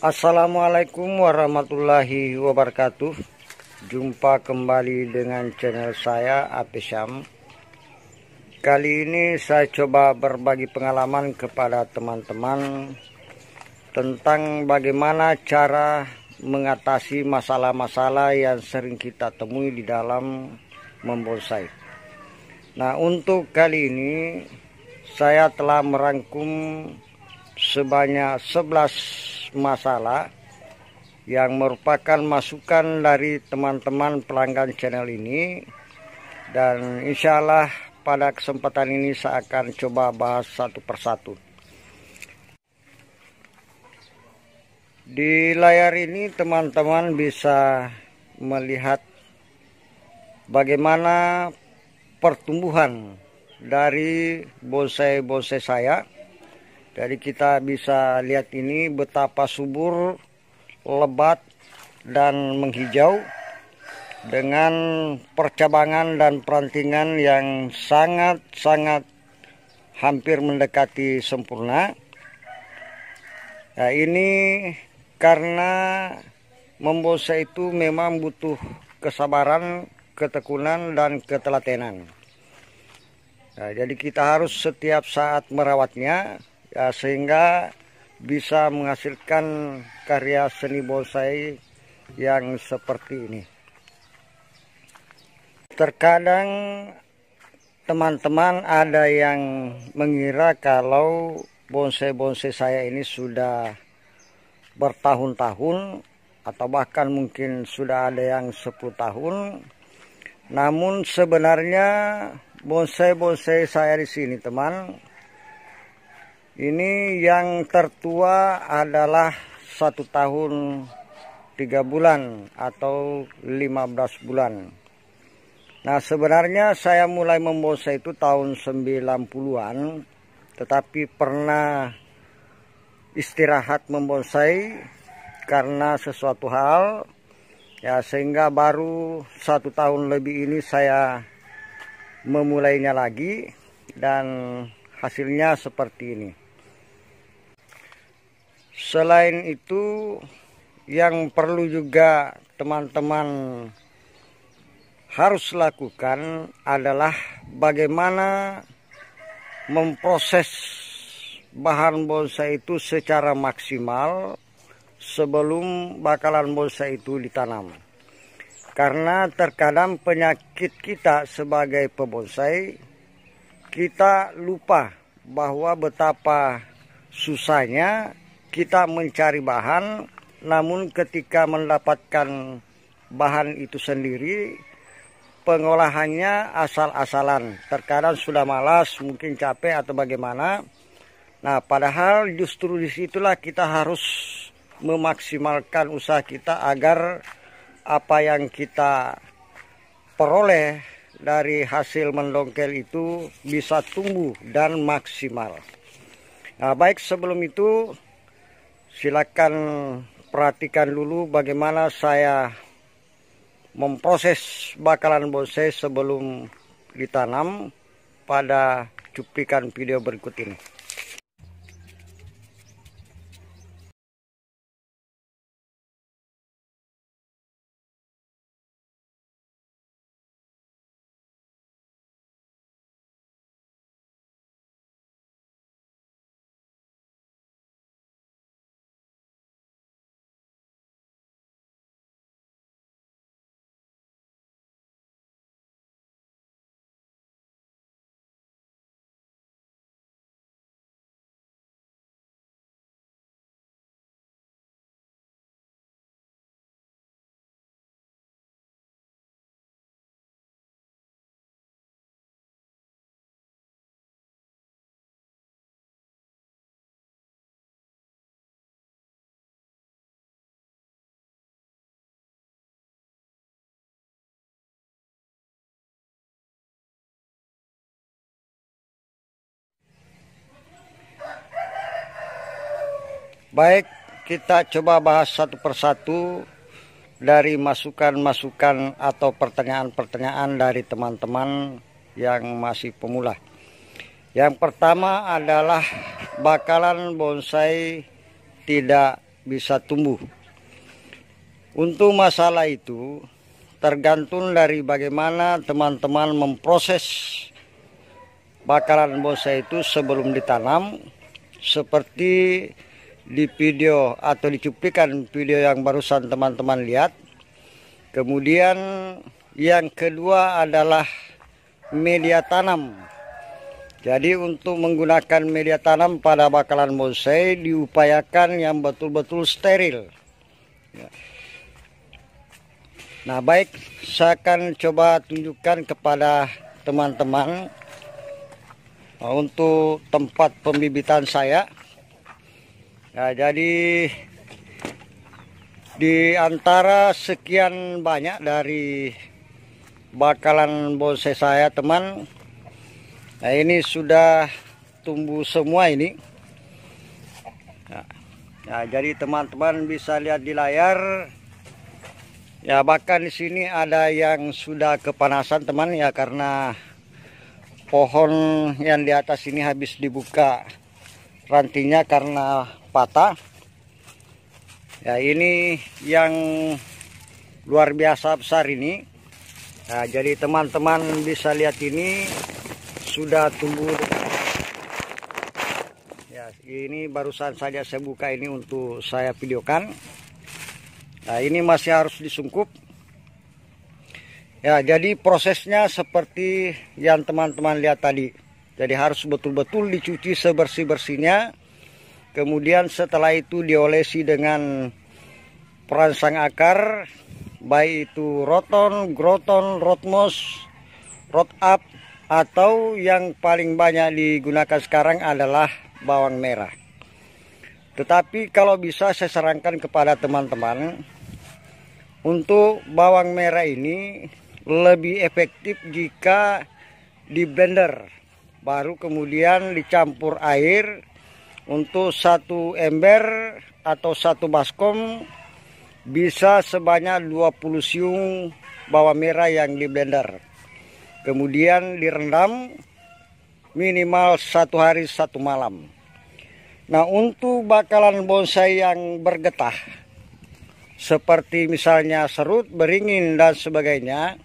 Assalamualaikum warahmatullahi wabarakatuh. Jumpa kembali dengan channel saya Apisyam. Kali ini saya coba berbagi pengalaman kepada teman-teman tentang bagaimana cara mengatasi masalah-masalah yang sering kita temui di dalam membonsai. Nah, untuk kali ini saya telah merangkum sebanyak 11 masalah yang merupakan masukan dari teman-teman pelanggan channel ini, dan insya Allah pada kesempatan ini saya akan coba bahas satu persatu. Di layar ini teman-teman bisa melihat bagaimana pertumbuhan dari bonsai-bonsai saya. Jadi kita bisa lihat ini betapa subur, lebat, dan menghijau dengan percabangan dan perantingan yang sangat-sangat hampir mendekati sempurna. Nah, ini karena membonsai itu memang butuh kesabaran, ketekunan, dan ketelatenan. Nah, jadi kita harus setiap saat merawatnya, ya, sehingga bisa menghasilkan karya seni bonsai yang seperti ini. Terkadang teman-teman ada yang mengira kalau bonsai-bonsai saya ini sudah bertahun-tahun atau bahkan mungkin sudah ada yang 10 tahun. Namun sebenarnya bonsai-bonsai saya di sini, teman, ini yang tertua adalah 1 tahun 3 bulan atau 15 bulan. Nah, sebenarnya saya mulai membonsai itu tahun 90-an, tetapi pernah istirahat membonsai karena sesuatu hal, ya, sehingga baru 1 tahun lebih ini saya memulainya lagi, dan hasilnya seperti ini. Selain itu, yang perlu juga teman-teman harus lakukan adalah bagaimana memproses bahan bonsai itu secara maksimal sebelum bakalan bonsai itu ditanam. Karena terkadang penyakit kita sebagai pembonsai, kita lupa bahwa betapa susahnya kita mencari bahan, namun ketika mendapatkan bahan itu sendiri, pengolahannya asal-asalan. Terkadang sudah malas, mungkin capek atau bagaimana. Nah, padahal justru disitulah kita harus memaksimalkan usaha kita agar apa yang kita peroleh dari hasil mendongkel itu bisa tumbuh dan maksimal. Nah, baik, sebelum itu silakan perhatikan dulu bagaimana saya memproses bakalan bonsai sebelum ditanam pada cuplikan video berikut ini. Baik, kita coba bahas satu persatu dari masukan-masukan atau pertanyaan-pertanyaan dari teman-teman yang masih pemula. Yang pertama adalah bakalan bonsai tidak bisa tumbuh. Untuk masalah itu tergantung dari bagaimana teman-teman memproses bakalan bonsai itu sebelum ditanam, seperti di video atau di cuplikan video yang barusan teman-teman lihat. Kemudian yang kedua adalah media tanam. Jadi untuk menggunakan media tanam pada bakalan bonsai diupayakan yang betul-betul steril. Nah baik, saya akan coba tunjukkan kepada teman-teman untuk tempat pembibitan saya. Nah, jadi di antara sekian banyak dari bakalan bonsai saya teman, nah ini sudah tumbuh semua ini. Nah, jadi teman-teman bisa lihat di layar. Ya bahkan di sini ada yang sudah kepanasan teman ya, karena pohon yang di atas ini habis dibuka rantingnya karena patah. Ya ini yang luar biasa besar ini. Nah, jadi teman-teman bisa lihat ini sudah tumbuh. Ya ini barusan saja saya buka ini untuk saya videokan. Nah ini masih harus disungkup. Ya jadi prosesnya seperti yang teman-teman lihat tadi. Jadi harus betul-betul dicuci sebersih-bersihnya. Kemudian setelah itu diolesi dengan perangsang akar, baik itu roton, groton, rotmos, rot up, atau yang paling banyak digunakan sekarang adalah bawang merah. Tetapi kalau bisa saya sarankan kepada teman-teman, untuk bawang merah ini lebih efektif jika di blender, baru kemudian dicampur air. Untuk satu ember atau satu baskom bisa sebanyak 20 siung bawang merah yang di blender. Kemudian direndam minimal 1 hari 1 malam. Nah untuk bakalan bonsai yang bergetah, seperti misalnya serut, beringin dan sebagainya,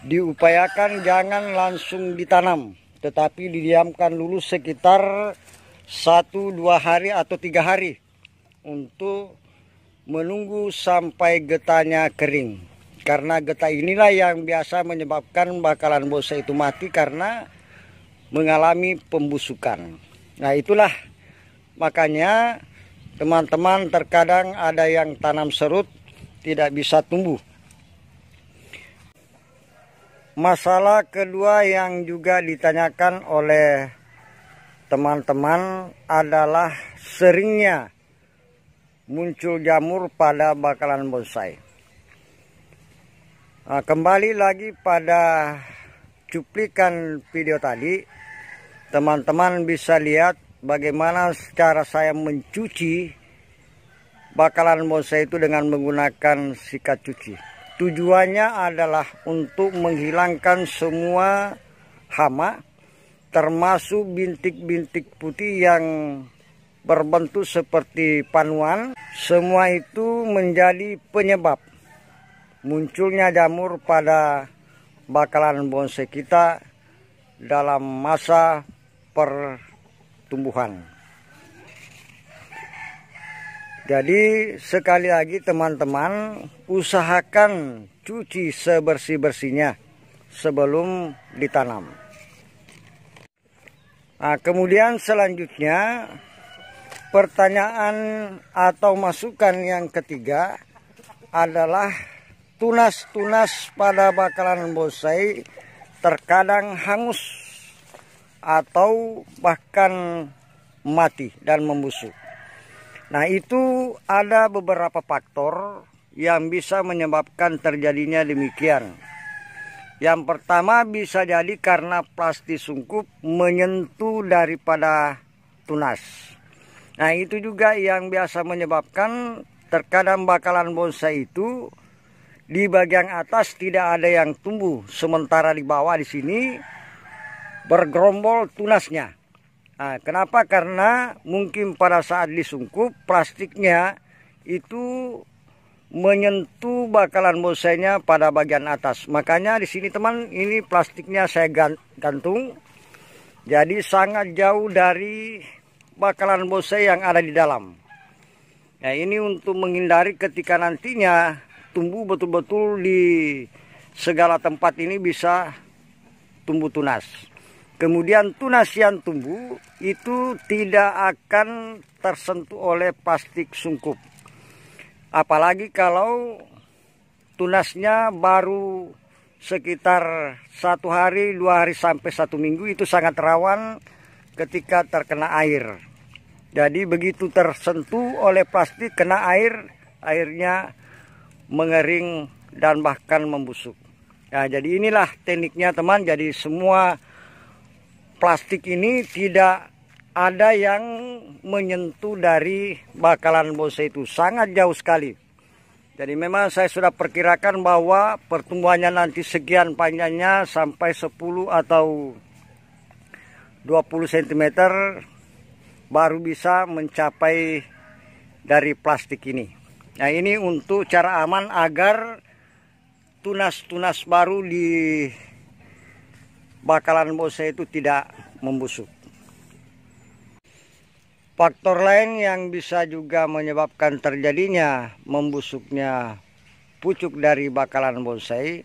diupayakan jangan langsung ditanam, tetapi didiamkan dulu sekitar 1-2 hari atau 3 hari untuk menunggu sampai getahnya kering. Karena getah inilah yang biasa menyebabkan bakalan bonsai itu mati karena mengalami pembusukan. Nah itulah makanya teman-teman terkadang ada yang tanam serut tidak bisa tumbuh. Masalah kedua yang juga ditanyakan oleh teman-teman adalah seringnya muncul jamur pada bakalan bonsai. Nah, kembali lagi pada cuplikan video tadi, teman-teman bisa lihat bagaimana cara saya mencuci bakalan bonsai itu dengan menggunakan sikat cuci. Tujuannya adalah untuk menghilangkan semua hama, termasuk bintik-bintik putih yang berbentuk seperti panuan. Semua itu menjadi penyebab munculnya jamur pada bakalan bonsai kita dalam masa pertumbuhan. Jadi sekali lagi teman-teman, usahakan cuci sebersih-bersihnya sebelum ditanam. Nah, kemudian selanjutnya pertanyaan atau masukan yang ketiga adalah tunas-tunas pada bakalan bonsai terkadang hangus atau bahkan mati dan membusuk. Nah itu ada beberapa faktor yang bisa menyebabkan terjadinya demikian. Yang pertama bisa jadi karena plastik sungkup menyentuh daripada tunas. Nah itu juga yang biasa menyebabkan terkadang bakalan bonsai itu di bagian atas tidak ada yang tumbuh, sementara di bawah di sini bergerombol tunasnya. Nah, kenapa? Karena mungkin pada saat disungkup plastiknya itu menyentuh bakalan bonsainya pada bagian atas. Makanya di sini teman, ini plastiknya saya gantung. Jadi sangat jauh dari bakalan bonsai yang ada di dalam. Nah, ini untuk menghindari ketika nantinya tumbuh betul-betul di segala tempat ini bisa tumbuh tunas. Kemudian tunas yang tumbuh itu tidak akan tersentuh oleh plastik sungkup. Apalagi kalau tunasnya baru sekitar 1 hari, 2 hari sampai 1 minggu, itu sangat rawan ketika terkena air. Jadi begitu tersentuh oleh plastik, kena air, airnya mengering dan bahkan membusuk. Nah, jadi inilah tekniknya teman. Jadi semua plastik ini tidak ada yang menyentuh dari bakalan bonsai itu, sangat jauh sekali. Jadi memang saya sudah perkirakan bahwa pertumbuhannya nanti sekian panjangnya sampai 10 atau 20 cm baru bisa mencapai dari plastik ini. Nah, ini untuk cara aman agar tunas-tunas baru di bakalan bonsai itu tidak membusuk. Faktor lain yang bisa juga menyebabkan terjadinya membusuknya pucuk dari bakalan bonsai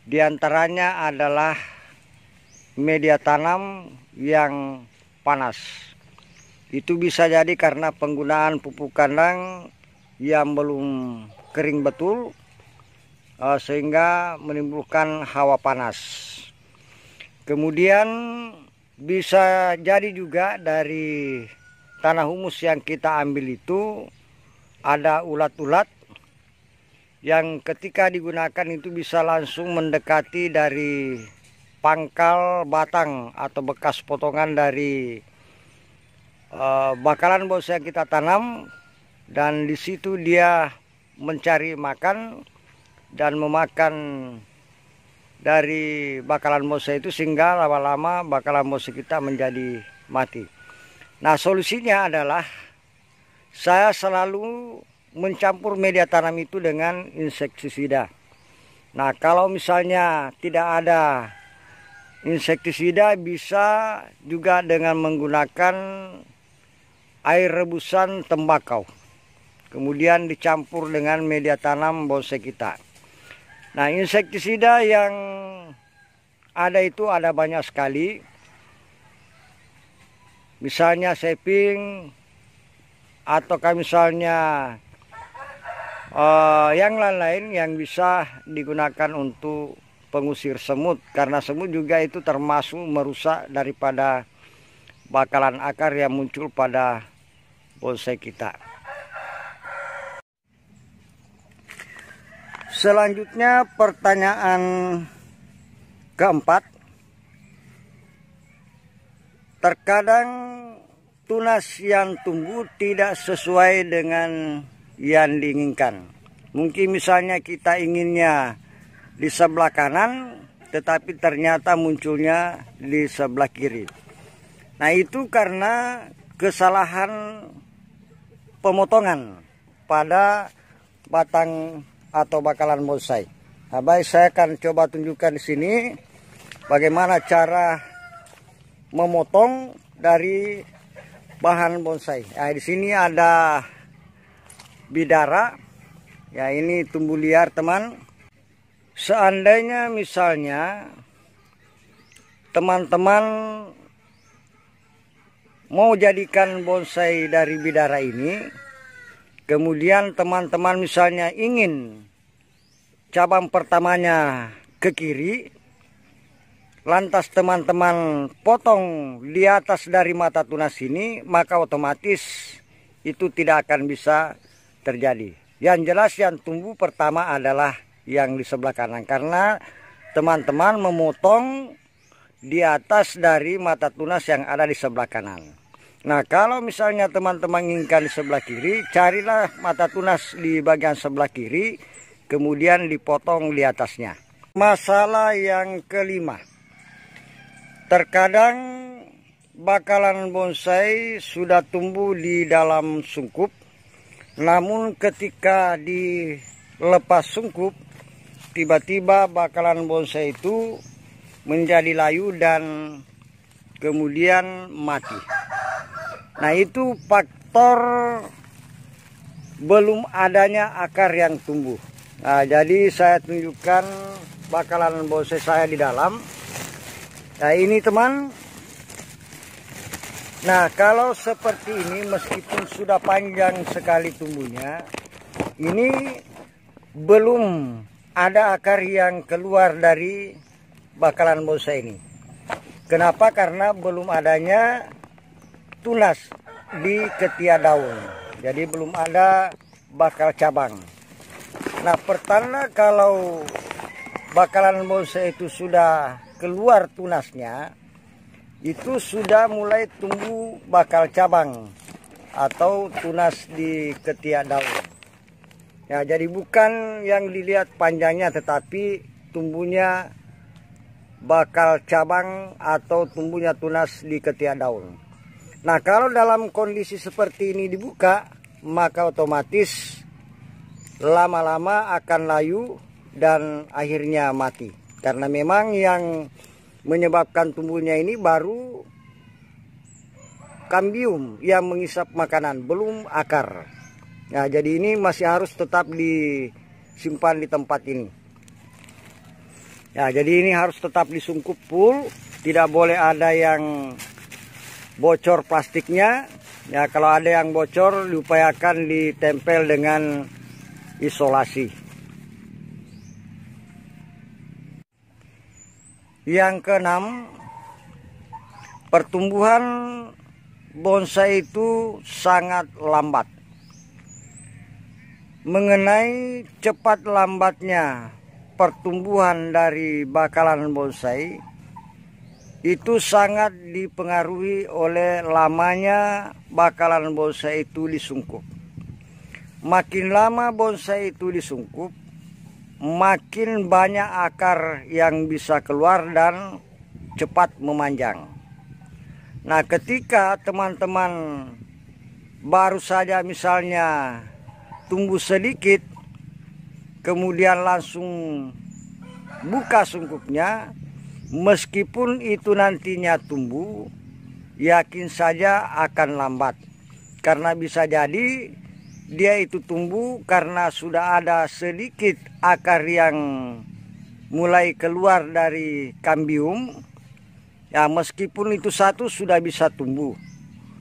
diantaranya adalah media tanam yang panas. Itu bisa jadi karena penggunaan pupuk kandang yang belum kering betul, sehingga menimbulkan hawa panas. Kemudian bisa jadi juga dari tanah humus yang kita ambil itu ada ulat-ulat yang ketika digunakan itu bisa langsung mendekati dari pangkal batang atau bekas potongan dari bakalan bonsai yang kita tanam, dan di situ dia mencari makan dan memakan dari bakalan bonsai itu, sehingga lama-lama bakalan bonsai kita menjadi mati. Nah, solusinya adalah saya selalu mencampur media tanam itu dengan insektisida. Nah, kalau misalnya tidak ada insektisida, bisa juga dengan menggunakan air rebusan tembakau, kemudian dicampur dengan media tanam bonsai kita. Nah, insektisida yang ada itu ada banyak sekali. Misalnya Seping, ataukah misalnya yang lain-lain yang bisa digunakan untuk pengusir semut. Karena semut juga itu termasuk merusak daripada bakalan akar yang muncul pada bonsai kita. Selanjutnya pertanyaan keempat. Terkadang tunas yang tumbuh tidak sesuai dengan yang diinginkan. Mungkin misalnya kita inginnya di sebelah kanan, tetapi ternyata munculnya di sebelah kiri. Nah, itu karena kesalahan pemotongan pada batang atau bakalan bonsai. Nah, baik, saya akan coba tunjukkan di sini bagaimana cara memotong dari bahan bonsai. Nah, di sini ada bidara. Ya, ini tumbuh liar, teman. Seandainya misalnya teman-teman mau jadikan bonsai dari bidara ini, kemudian teman-teman misalnya ingin cabang pertamanya ke kiri, lantas teman-teman potong di atas dari mata tunas ini, maka otomatis itu tidak akan bisa terjadi. Yang jelas yang tumbuh pertama adalah yang di sebelah kanan, karena teman-teman memotong di atas dari mata tunas yang ada di sebelah kanan. Nah, kalau misalnya teman-teman inginkan di sebelah kiri, carilah mata tunas di bagian sebelah kiri, kemudian dipotong di atasnya. Masalah yang kelima. Terkadang bakalan bonsai sudah tumbuh di dalam sungkup, Namun ketika dilepas sungkup, tiba-tiba bakalan bonsai itu menjadi layu dan kemudian mati. Nah, itu faktor belum adanya akar yang tumbuh. Nah, jadi saya tunjukkan bakalan bonsai saya di dalam. Nah, ini teman. Nah, kalau seperti ini meskipun sudah panjang sekali tumbuhnya, ini belum ada akar yang keluar dari bakalan bonsai ini. Kenapa? Karena belum adanya tunas di ketiak daun. Jadi belum ada bakal cabang. Nah, pertanda kalau bakalan bonsai itu sudah keluar tunasnya, itu sudah mulai tumbuh bakal cabang atau tunas di ketiak daun. Ya, jadi bukan yang dilihat panjangnya, tetapi tumbuhnya bakal cabang atau tumbuhnya tunas di ketiak daun. Nah, kalau dalam kondisi seperti ini dibuka, maka otomatis lama-lama akan layu dan akhirnya mati. Karena memang yang menyebabkan tumbuhnya ini baru kambium yang mengisap makanan, belum akar. Nah, jadi ini masih harus tetap disimpan di tempat ini. Ya, jadi ini harus tetap disungkup full, tidak boleh ada yang bocor plastiknya. Ya, kalau ada yang bocor diupayakan ditempel dengan isolasi. Yang keenam, pertumbuhan bonsai itu sangat lambat. Mengenai cepat lambatnya pertumbuhan dari bakalan bonsai, itu sangat dipengaruhi oleh lamanya bakalan bonsai itu disungkup. Makin lama bonsai itu disungkup, makin banyak akar yang bisa keluar dan cepat memanjang. Nah, ketika teman-teman baru saja misalnya tumbuh sedikit, kemudian langsung buka sungkupnya, meskipun itu nantinya tumbuh, yakin saja akan lambat. Karena bisa jadi dia itu tumbuh karena sudah ada sedikit akar yang mulai keluar dari kambium. Ya, meskipun itu satu sudah bisa tumbuh.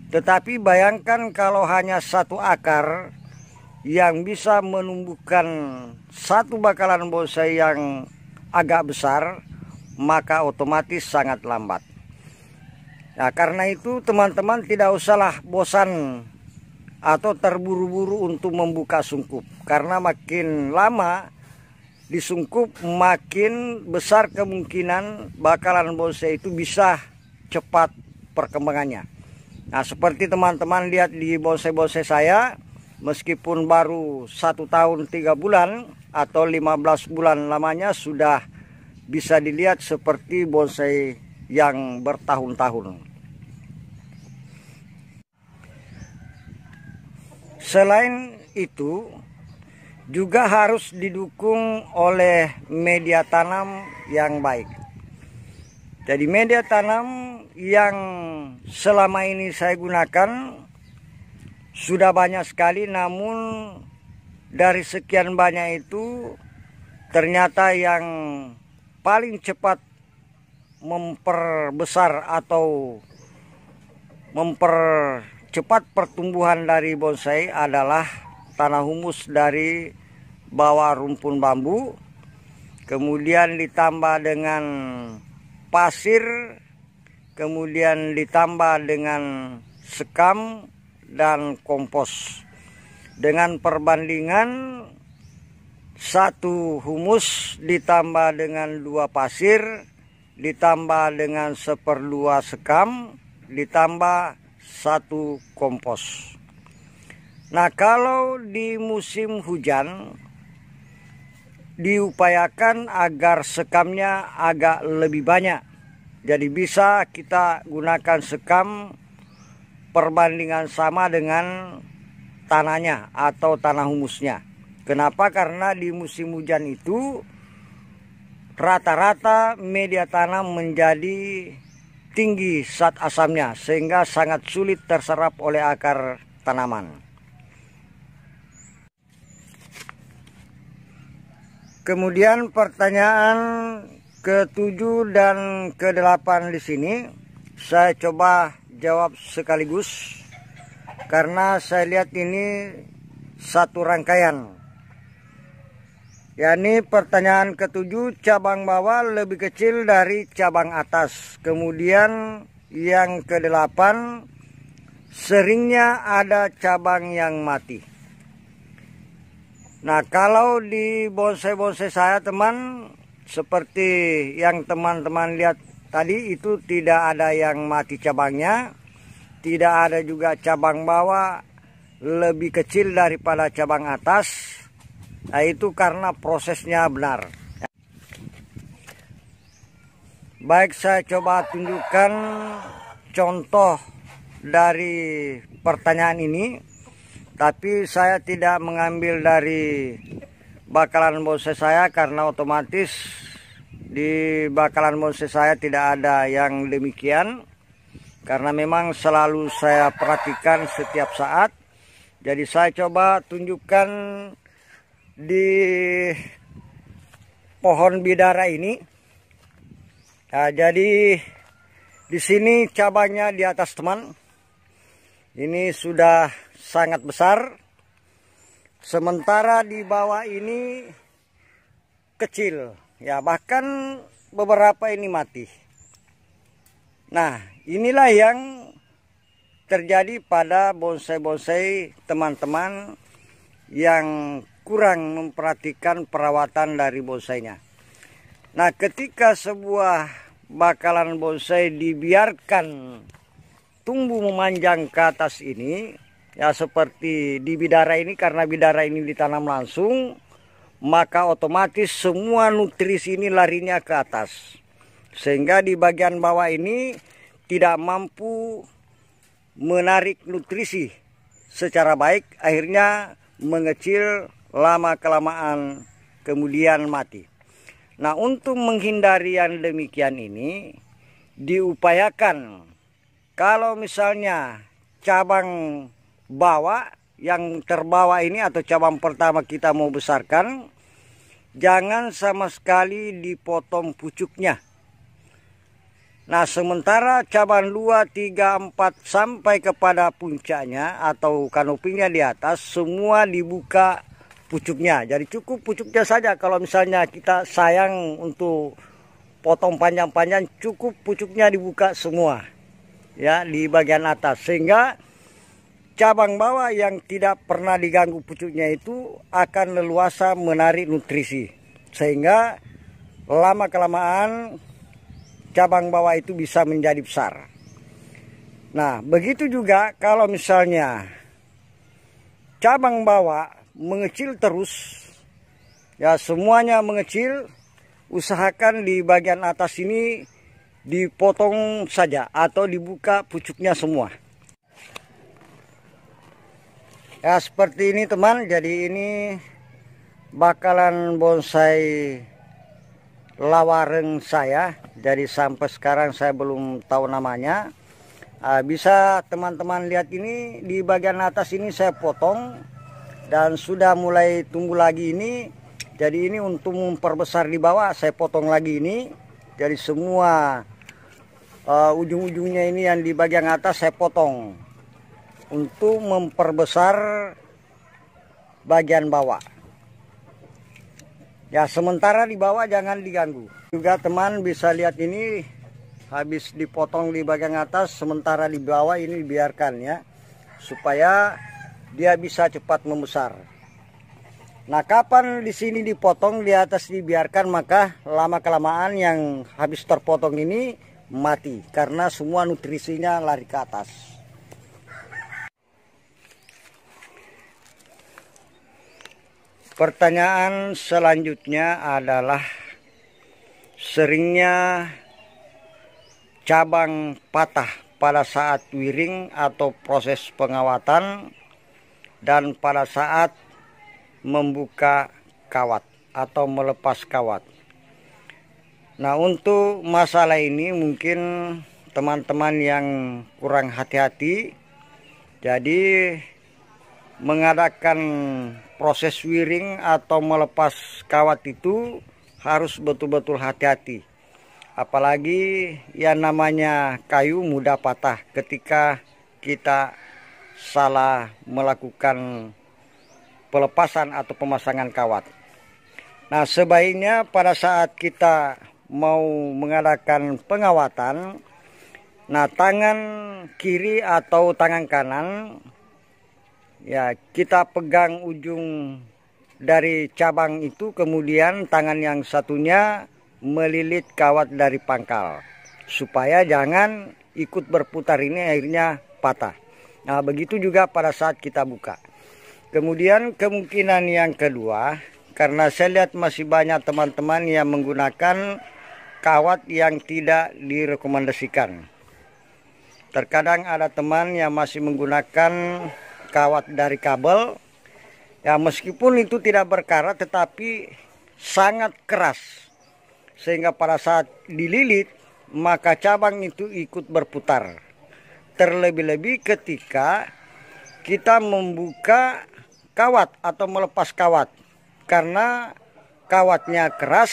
Tetapi bayangkan kalau hanya satu akar yang bisa menumbuhkan satu bakalan bonsai yang agak besar, maka otomatis sangat lambat. Nah, karena itu teman-teman tidak usahlah bosan atau terburu-buru untuk membuka sungkup, karena makin lama disungkup makin besar kemungkinan bakalan bonsai itu bisa cepat perkembangannya. Nah, seperti teman-teman lihat di bonsai-bonsai saya, meskipun baru 1 tahun 3 bulan atau 15 bulan lamanya, sudah bisa dilihat seperti bonsai yang bertahun-tahun. Selain itu, juga harus didukung oleh media tanam yang baik. Jadi media tanam yang selama ini saya gunakan sudah banyak sekali, namun dari sekian banyak itu ternyata yang paling cepat memperbesar atau mempercepat pertumbuhan dari bonsai adalah tanah humus dari bawah rumpun bambu, kemudian ditambah dengan pasir, kemudian ditambah dengan sekam dan kompos. Dengan perbandingan 1 humus ditambah dengan 2 pasir, ditambah dengan 1/2 sekam, ditambah 1 kompos. Nah, kalau di musim hujan diupayakan agar sekamnya agak lebih banyak. Jadi bisa kita gunakan sekam perbandingan sama dengan tanahnya atau tanah humusnya. Kenapa? Karena di musim hujan itu rata-rata media tanam menjadi tinggi zat asamnya sehingga sangat sulit terserap oleh akar tanaman. Kemudian pertanyaan ke-7 dan ke-8 di sini saya coba jawab sekaligus karena saya lihat ini satu rangkaian. Yakni pertanyaan ke-7, cabang bawah lebih kecil dari cabang atas. Kemudian yang ke-8, seringnya ada cabang yang mati. Nah, kalau di bonsai-bonsai saya teman, seperti yang teman-teman lihat tadi, itu tidak ada yang mati cabangnya. Tidak ada juga cabang bawah lebih kecil daripada cabang atas. Nah, itu karena prosesnya benar. Baik, saya coba tunjukkan contoh dari pertanyaan ini. Tapi saya tidak mengambil dari bakalan bonsai saya karena otomatis di bakalan bonsai saya tidak ada yang demikian. Karena memang selalu saya perhatikan setiap saat. Jadi saya coba tunjukkan di pohon bidara ini. Nah, jadi di sini cabangnya di atas teman. Ini sudah sangat besar. Sementara di bawah ini kecil. Ya, bahkan beberapa ini mati. Nah, inilah yang terjadi pada bonsai-bonsai teman-teman yang kurang memperhatikan perawatan dari bonsainya. Nah, ketika sebuah bakalan bonsai dibiarkan tumbuh memanjang ke atas ini, ya seperti di bidara ini, karena bidara ini ditanam langsung, maka otomatis semua nutrisi ini larinya ke atas. Sehingga di bagian bawah ini tidak mampu menarik nutrisi secara baik, akhirnya mengecil, lama-kelamaan kemudian mati. Nah, untuk menghindari yang demikian ini, diupayakan kalau misalnya cabang bawah yang terbawa ini atau cabang pertama kita mau besarkan, jangan sama sekali dipotong pucuknya. Nah, sementara cabang 2, 3, 4 sampai kepada puncaknya atau kanopinya di atas, semua dibuka pucuknya. Jadi cukup pucuknya saja. Kalau misalnya kita sayang untuk potong panjang-panjang, cukup pucuknya dibuka semua. Ya, di bagian atas. Sehingga cabang bawah yang tidak pernah diganggu pucuknya itu akan leluasa menarik nutrisi. Sehingga lama-kelamaan cabang bawah itu bisa menjadi besar. Nah, begitu juga kalau misalnya cabang bawah mengecil terus, ya semuanya mengecil, usahakan di bagian atas ini dipotong saja atau dibuka pucuknya semua. Ya, seperti ini teman. Jadi ini bakalan bonsai lawareng saya. Jadi sampai sekarang saya belum tahu namanya. Bisa teman-teman lihat ini di bagian atas ini saya potong dan sudah mulai tumbuh lagi ini. Jadi ini untuk memperbesar di bawah saya potong lagi ini. Jadi semua ujung-ujungnya ini yang di bagian atas saya potong untuk memperbesar bagian bawah. Ya, sementara di bawah jangan diganggu. Juga teman bisa lihat ini habis dipotong di bagian atas, sementara di bawah ini dibiarkan ya, supaya dia bisa cepat membesar. Nah, kapan di sini dipotong, di atas dibiarkan, maka lama-kelamaan yang habis terpotong ini mati karena semua nutrisinya lari ke atas. Pertanyaan selanjutnya adalah seringnya cabang patah pada saat wiring atau proses pengawatan dan pada saat membuka kawat atau melepas kawat. Nah, untuk masalah ini mungkin teman-teman yang kurang hati-hati, jadi mengadakan proses wiring atau melepas kawat itu harus betul-betul hati-hati. Apalagi yang namanya kayu mudah patah ketika kita salah melakukan pelepasan atau pemasangan kawat. Nah, sebaiknya pada saat kita mau mengadakan pengawatan, nah tangan kiri atau tangan kanan ya kita pegang ujung dari cabang itu, kemudian tangan yang satunya melilit kawat dari pangkal supaya jangan ikut berputar, ini akhirnya patah. Nah, begitu juga pada saat kita buka. Kemudian kemungkinan yang kedua, karena saya lihat masih banyak teman-teman yang menggunakan kawat yang tidak direkomendasikan. Terkadang ada teman yang masih menggunakan kawat dari kabel, ya meskipun itu tidak berkarat tetapi sangat keras, sehingga pada saat dililit maka cabang itu ikut berputar. Terlebih-lebih ketika kita membuka kawat atau melepas kawat, karena kawatnya keras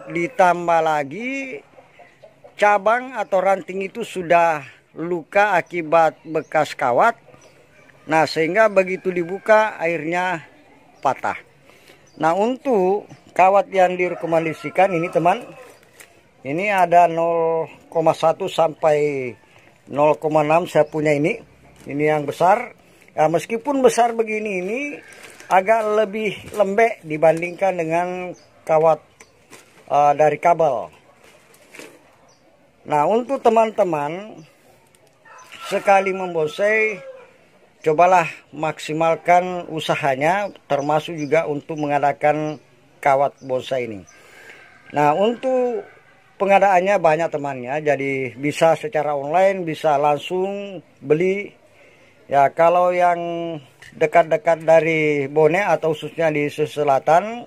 ditambah lagi cabang atau ranting itu sudah luka akibat bekas kawat. Nah, sehingga begitu dibuka akhirnya patah. Nah, untuk kawat yang direkomendasikan ini teman, ini ada 0,1 sampai 0,6 saya punya ini yang besar. Ya, meskipun besar begini, ini agak lebih lembek dibandingkan dengan kawat dari kabel. Nah, untuk teman-teman sekali membonsai, cobalah maksimalkan usahanya, termasuk juga untuk mengadakan kawat bonsai ini. Nah, untuk pengadaannya banyak temannya, jadi bisa secara online, bisa langsung beli. Ya, kalau yang dekat-dekat dari Bone atau khususnya di Selatan,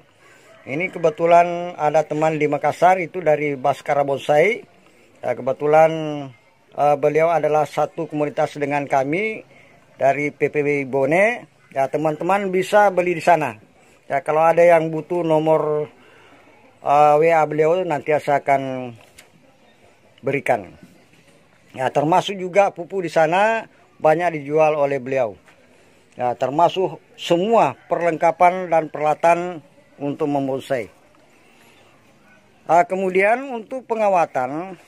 ini kebetulan ada teman di Makassar itu dari Baskara Bonsai. Ya, kebetulan beliau adalah satu komunitas dengan kami dari PPB Bone. Ya, teman-teman bisa beli di sana. Ya, kalau ada yang butuh nomor WA beliau nanti saya akan berikan. Ya, termasuk juga pupuk di sana banyak dijual oleh beliau. Ya, termasuk semua perlengkapan dan peralatan untuk membonsai. Kemudian untuk pengawatan,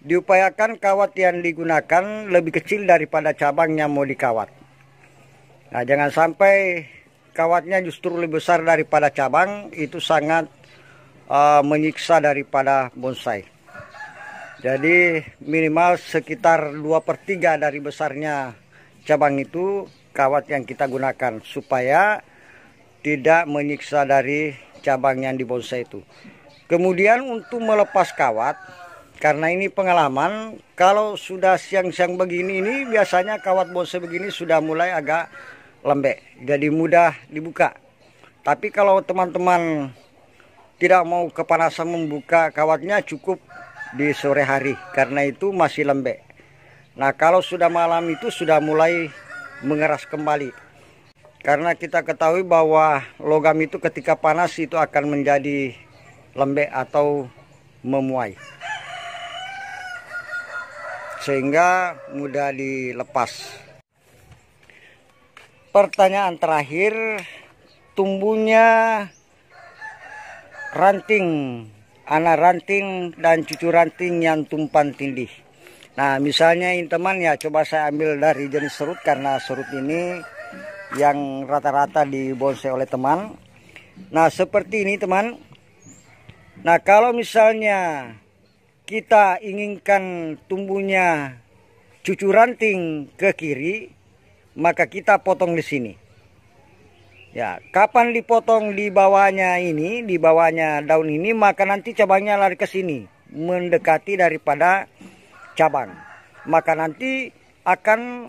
diupayakan kawat yang digunakan lebih kecil daripada cabang yang mau dikawat. Nah, jangan sampai kawatnya justru lebih besar daripada cabang, itu sangat menyiksa daripada bonsai. Jadi minimal sekitar 2/3 dari besarnya cabang itu kawat yang kita gunakan, supaya tidak menyiksa dari cabang yang dibonsai itu. Kemudian untuk melepas kawat, karena ini pengalaman, kalau sudah siang-siang begini ini biasanya kawat bonsai begini sudah mulai agak lembek, jadi mudah dibuka. Tapi kalau teman-teman tidak mau kepanasan membuka kawatnya, cukup di sore hari, karena itu masih lembek. Nah, kalau sudah malam itu sudah mulai mengeras kembali, karena kita ketahui bahwa logam itu ketika panas itu akan menjadi lembek atau memuai, sehingga mudah dilepas. Pertanyaan terakhir, tumbuhnya ranting, anak ranting dan cucu ranting yang tumpang tindih. Nah, misalnya ini teman, ya coba saya ambil dari jenis serut, karena serut ini yang rata-rata dibonsai oleh teman. Nah, seperti ini teman. Nah, kalau misalnya kita inginkan tumbuhnya cucu ranting ke kiri, maka kita potong di sini. Ya, kapan dipotong di bawahnya ini, di bawahnya daun ini, maka nanti cabangnya lari ke sini, mendekati daripada cabang. Maka nanti akan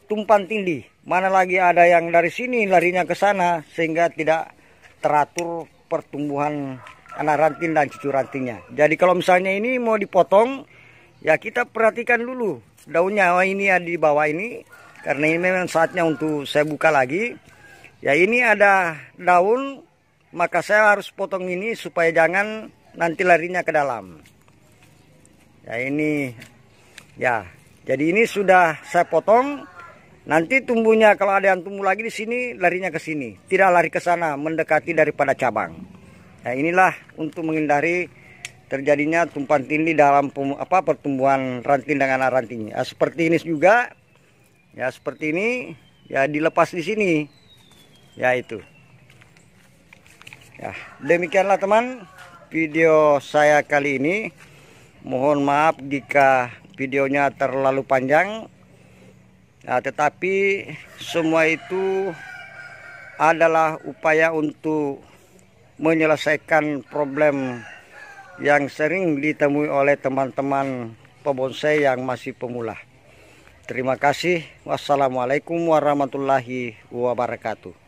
tumpang tindih. Mana lagi ada yang dari sini larinya ke sana sehingga tidak teratur pertumbuhan anak ranting dan cucu rantingnya. Jadi kalau misalnya ini mau dipotong, ya kita perhatikan dulu daunnya. Ini ada di bawah ini, karena ini memang saatnya untuk saya buka lagi. Ya ini ada daun, maka saya harus potong ini supaya jangan nanti larinya ke dalam. Ya ini, ya jadi ini sudah saya potong. Nanti tumbuhnya kalau ada yang tumbuh lagi di sini larinya ke sini, tidak lari ke sana mendekati daripada cabang. Nah inilah untuk menghindari terjadinya tumpang tindih dalam pertumbuhan ranting dengan anak ranting. Ya, seperti ini juga, ya seperti ini, ya dilepas di sini, ya itu. Ya demikianlah teman video saya kali ini. Mohon maaf jika videonya terlalu panjang. Nah, tetapi semua itu adalah upaya untuk menyelesaikan problem yang sering ditemui oleh teman-teman pebonsai yang masih pemula. Terima kasih. Wassalamualaikum warahmatullahi wabarakatuh.